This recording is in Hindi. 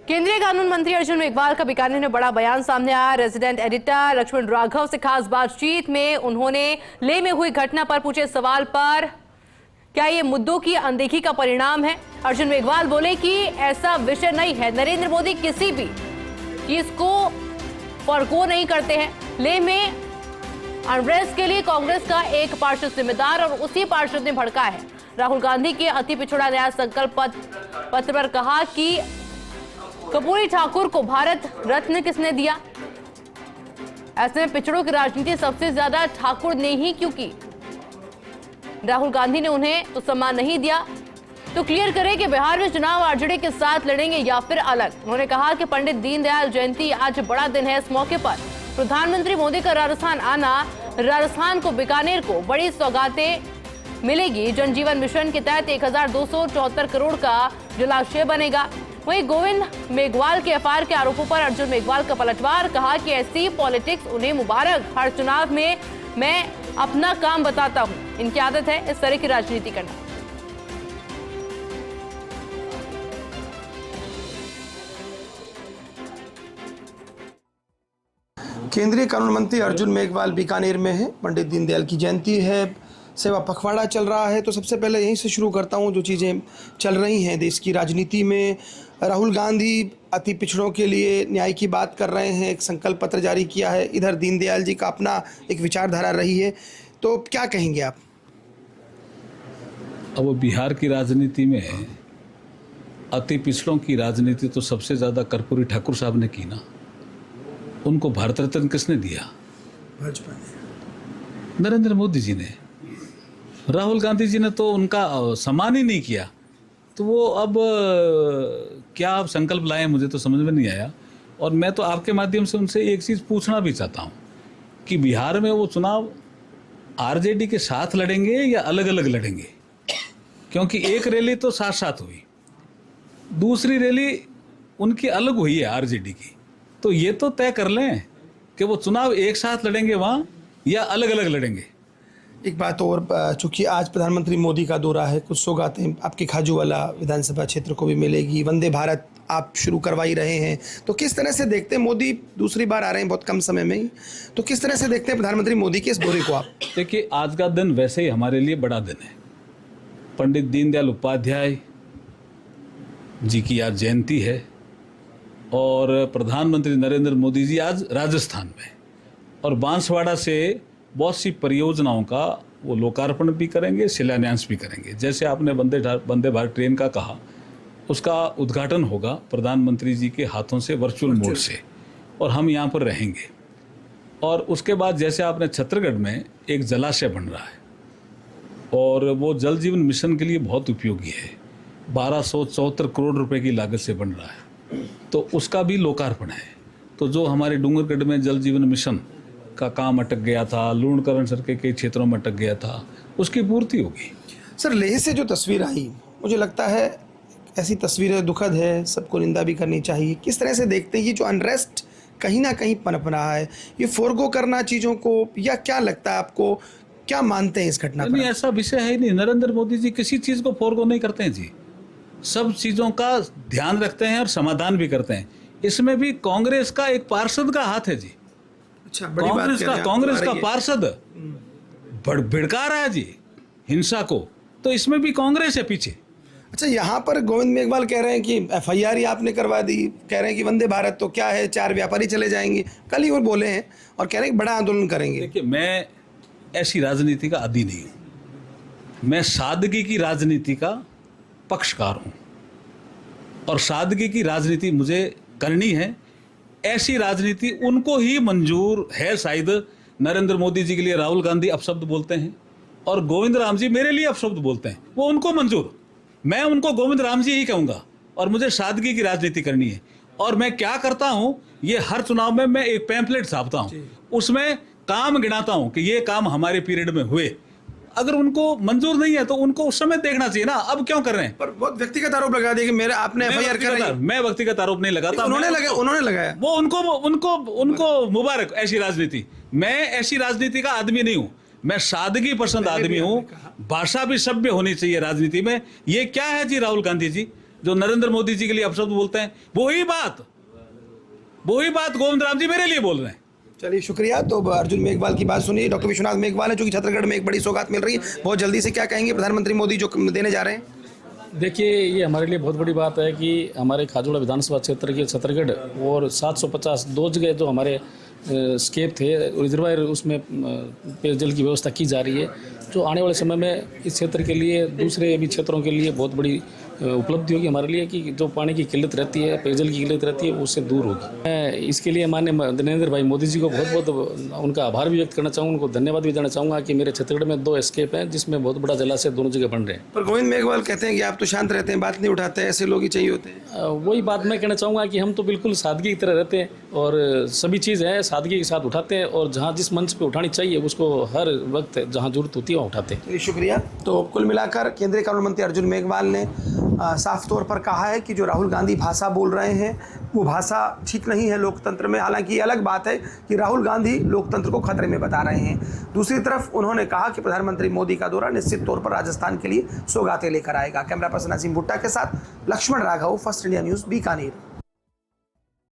केंद्रीय कानून मंत्री अर्जुन मेघवाल का बीकानेर में बड़ा बयान सामने आया। रेजिडेंट एडिटर लक्ष्मण राघव से खास बातचीत में उन्होंने लेह में हुई घटना पर पूछे सवाल पर क्या ये मुद्दों की अनदेखी का परिणाम है, अर्जुन मेघवाल बोले कि ऐसा विषय नहीं है। नरेंद्र मोदी किसी भी चीज को फॉरगो नहीं करते हैं। लेह में अनरेस्ट के लिए कांग्रेस का एक पार्षद जिम्मेदार और उसी पार्षद ने भड़का है। राहुल गांधी के अति पिछड़ा न्याय संकल्प पत्र पर कहा कि कर्पूरी ठाकुर को भारत रत्न किसने दिया, ऐसे में पिछड़ों की राजनीति सबसे ज्यादा ठाकुर ने ही क्यों की। राहुल गांधी ने उन्हें तो सम्मान नहीं दिया, तो क्लियर करें कि बिहार में चुनाव आरजेडी के साथ लड़ेंगे या फिर अलग। उन्होंने कहा कि पंडित दीनदयाल जयंती आज बड़ा दिन है। इस मौके पर प्रधानमंत्री मोदी का राजस्थान आना, राजस्थान को बीकानेर को बड़ी सौगातें मिलेगी। जनजीवन मिशन के तहत 1274 करोड़ का जलाशय बनेगा। वहीं गोविंद मेघवाल के एफआईआर के आरोपों पर अर्जुन मेघवाल का पलटवार, कहा कि ऐसी पॉलिटिक्स उन्हें मुबारक, हर चुनाव में मैं अपना काम बताता हूं, इनकी आदत है इस तरह की राजनीति करना। केंद्रीय कानून मंत्री अर्जुन मेघवाल बीकानेर में है। पंडित दीनदयाल की जयंती है, सेवा पखवाड़ा चल रहा है। तो सबसे पहले यहीं से शुरू करता हूं, जो चीज़ें चल रही हैं देश की राजनीति में। राहुल गांधी अति पिछड़ों के लिए न्याय की बात कर रहे हैं, एक संकल्प पत्र जारी किया है। इधर दीनदयाल जी का अपना एक विचारधारा रही है, तो क्या कहेंगे आप? अब बिहार की राजनीति में अति पिछड़ों की राजनीति तो सबसे ज़्यादा कर्पूरी ठाकुर साहब ने की ना। उनको भारत रत्न किसने दिया? भाजपा ने, नरेंद्र मोदी जी ने। राहुल गांधी जी ने तो उनका सम्मान ही नहीं किया। तो वो अब क्या आप संकल्प लाए, मुझे तो समझ में नहीं आया। और मैं तो आपके माध्यम से उनसे एक चीज़ पूछना भी चाहता हूँ कि बिहार में वो चुनाव आरजेडी के साथ लड़ेंगे या अलग अलग लड़ेंगे? क्योंकि एक रैली तो साथ साथ हुई, दूसरी रैली उनकी अलग हुई है आरजेडी की। तो ये तो तय कर लें कि वो चुनाव एक साथ लड़ेंगे वहाँ या अलग अलग लड़ेंगे। एक बात और, चूंकि आज प्रधानमंत्री मोदी का दौरा है, कुछ सौगातें आपके खाजूवाला विधानसभा क्षेत्र को भी मिलेगी। वंदे भारत आप शुरू करवा ही रहे हैं, तो किस तरह से देखते हैं? मोदी दूसरी बार आ रहे हैं बहुत कम समय में ही, तो किस तरह से देखते हैं प्रधानमंत्री मोदी के इस दौरे को आप? देखिए, आज का दिन वैसे ही हमारे लिए बड़ा दिन है। पंडित दीनदयाल उपाध्याय जी की आज जयंती है और प्रधानमंत्री नरेंद्र मोदी जी आज राजस्थान में और बांसवाड़ा से बहुत सी परियोजनाओं का वो लोकार्पण भी करेंगे, शिलान्यास भी करेंगे। जैसे आपने वंदे भारत ट्रेन का कहा, उसका उद्घाटन होगा प्रधानमंत्री जी के हाथों से वर्चुअल मोड से, और हम यहाँ पर रहेंगे। और उसके बाद जैसे आपने छत्तीसगढ़ में एक जलाशय बन रहा है और वो जल जीवन मिशन के लिए बहुत उपयोगी है, 1274 करोड़ रुपए की लागत से बन रहा है, तो उसका भी लोकार्पण है। तो जो हमारे डूंगरगढ़ में जल जीवन मिशन का काम अटक गया था, लूणकरण सर के कई क्षेत्रों में अटक गया था, उसकी पूर्ति होगी। सर, लेह से जो तस्वीर आई, मुझे लगता है ऐसी तस्वीरें दुखद है, सबको निंदा भी करनी चाहिए। किस तरह से देखते हैं ये जो अनरेस्ट कहीं ना कहीं पनप रहा है, ये फोरगो करना चीज़ों को, या क्या लगता है आपको, क्या मानते हैं इस घटना पर? नहीं, ऐसा विषय है ही नहीं। नरेंद्र मोदी जी किसी चीज़ को फोरगो नहीं करते हैं जी, सब चीज़ों का ध्यान रखते हैं और समाधान भी करते हैं। इसमें भी कांग्रेस का एक पार्षद का हाथ है जी। अच्छा, कांग्रेस का पार्षद भिड़का रहा है जी हिंसा को, तो इसमें भी कांग्रेस है पीछे। अच्छा, यहाँ पर गोविंद मेघवाल कह रहे हैं कि एफआईआर ही आपने करवा दी, कह रहे हैं कि वंदे भारत तो क्या है, 4 व्यापारी चले जाएंगे, कल ही वो बोले हैं, और कह रहे हैं कि बड़ा आंदोलन करेंगे। देखिए, मैं ऐसी राजनीति का आदी नहीं हूँ। मैं सादगी की राजनीति का पक्षकार हूँ और सादगी की राजनीति मुझे करनी है। ऐसी राजनीति उनको ही मंजूर है शायद। नरेंद्र मोदी जी के लिए राहुल गांधी अपशब्द बोलते हैं और गोविंद राम जी मेरे लिए अपशब्द बोलते हैं, वो उनको मंजूर, मैं उनको गोविंद राम जी ही कहूँगा। और मुझे सादगी की राजनीति करनी है। और मैं क्या करता हूँ, ये हर चुनाव में मैं एक पैम्पलेट छापता हूँ, उसमें काम गिनाता हूँ कि ये काम हमारे पीरियड में हुए। अगर उनको मंजूर नहीं है तो उनको उस समय देखना चाहिए ना, अब क्यों कर रहे हैं? पर बहुत व्यक्तिगत आरोप लगा दिया कि मेरे आपने एफआईआर कर। मैं व्यक्तिगत आरोप नहीं लगाता, उन्होंने लगाया। वो उनको मुबारक ऐसी राजनीति। मैं ऐसी राजनीति का आदमी नहीं हूँ, मैं सादगी पसंद आदमी हूँ। भाषा भी सभ्य होनी चाहिए राजनीति में। ये क्या है जी राहुल गांधी जी, जो नरेंद्र मोदी जी के लिए अपशब्द बोलते हैं, वही बात गोविंद राम जी मेरे लिए बोल रहे हैं। चलिए शुक्रिया। तो अर्जुन मेघवाल की बात सुनिए। डॉक्टर विश्वनाथ मेघवाल है, जो कि छत्तीसगढ़ में एक बड़ी सौगात मिल रही है, बहुत जल्दी से क्या कहेंगे प्रधानमंत्री मोदी जो देने जा रहे हैं? देखिए, ये हमारे लिए बहुत बड़ी बात है कि हमारे खाजोड़ा विधानसभा क्षेत्र के छत्तीसगढ़ और 750 दो जगह जो हमारे स्केप थे रिजर्वायर, उसमें पेयजल की व्यवस्था की जा रही है, जो आने वाले समय में इस क्षेत्र के लिए, दूसरे भी क्षेत्रों के लिए बहुत बड़ी उपलब्धि होगी हमारे लिए कि जो पानी की किल्लत रहती है, पेयजल की किल्लत रहती है, वो उससे दूर होगी। मैं इसके लिए माननीय नरेंद्र भाई मोदी जी को बहुत बहुत उनका आभार भी व्यक्त करना चाहूँगा, उनको धन्यवाद भी देना चाहूँगा कि मेरे छत्तीसगढ़ में 2 स्केप हैं जिसमें बहुत बड़ा जलाशय दोनों जगह बन रहे हैं। पर गोविंद मेघवाल कहते हैं कि आप तो शांत रहते हैं, बात नहीं उठाते, ऐसे लोग ही चाहिए होते हैं। वही बात मैं कहना चाहूँगा कि हम तो बिल्कुल सादगी की तरह रहते हैं और सभी चीज़ है सादगी के साथ उठाते हैं, और जहाँ जिस मंच पे उठानी चाहिए उसको हर वक्त जहाँ जरूरत होती है वहाँ उठाते हैं। चलिए शुक्रिया। तो कुल मिलाकर केंद्रीय कानून मंत्री अर्जुन मेघवाल ने साफ तौर पर कहा है कि जो राहुल गांधी भाषा बोल रहे हैं वो भाषा ठीक नहीं है लोकतंत्र में। हालांकि ये अलग बात है कि राहुल गांधी लोकतंत्र को खतरे में बता रहे हैं। दूसरी तरफ उन्होंने कहा कि प्रधानमंत्री मोदी का दौरा निश्चित तौर पर राजस्थान के लिए सौगातें लेकर आएगा। कैमरा पर्सन अजीम भुट्टा के साथ Laxman Raghav, first India news, Bikaner.